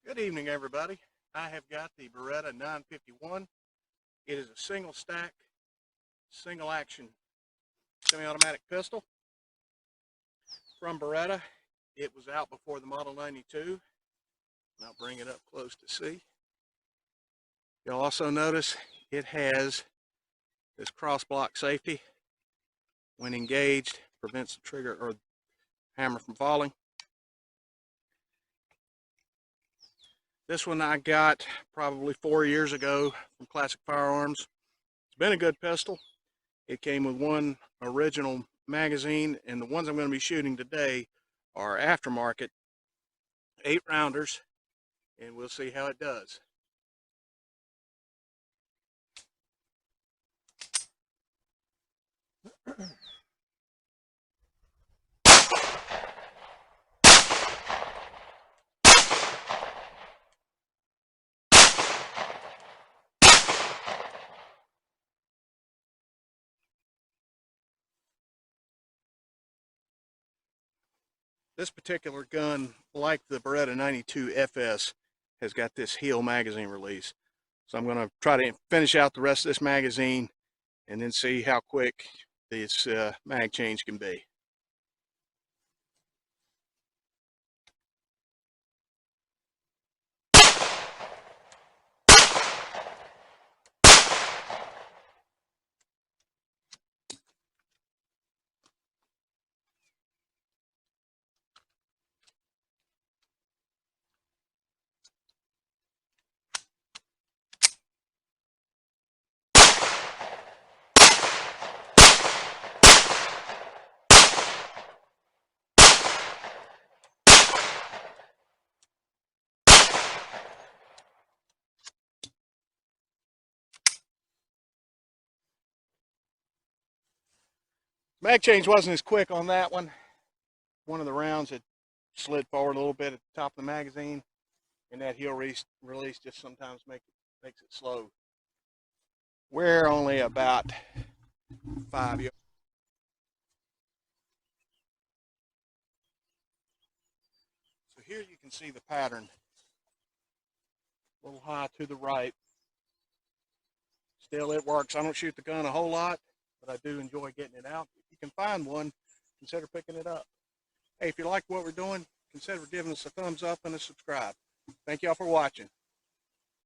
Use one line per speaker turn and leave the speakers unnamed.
Good evening, everybody. I have got the Beretta 951. It is a single stack, single action semi-automatic pistol from Beretta. It was out before the Model 92. I'll bring it up close to see. You'll also notice it has this cross block safety. When engaged, prevents the trigger or hammer from falling. This one I got probably 4 years ago from Classic Firearms. It's been a good pistol. It came with one original magazine, and the ones I'm going to be shooting today are aftermarket 8-rounders, and we'll see how it does. This particular gun, like the Beretta 92 FS, has got this heel magazine release. So I'm going to try to finish out the rest of this magazine and then see how quick this mag change can be. Mag change wasn't as quick on that one. One of the rounds had slid forward a little bit at the top of the magazine, and that heel release just sometimes makes it slow. We're only about 5 yards. So here you can see the pattern. A little high to the right. Still, it works. I don't shoot the gun a whole lot, but I do enjoy getting it out. If you can find one, consider picking it up. Hey, if you like what we're doing, consider giving us a thumbs up and a subscribe. Thank y'all for watching.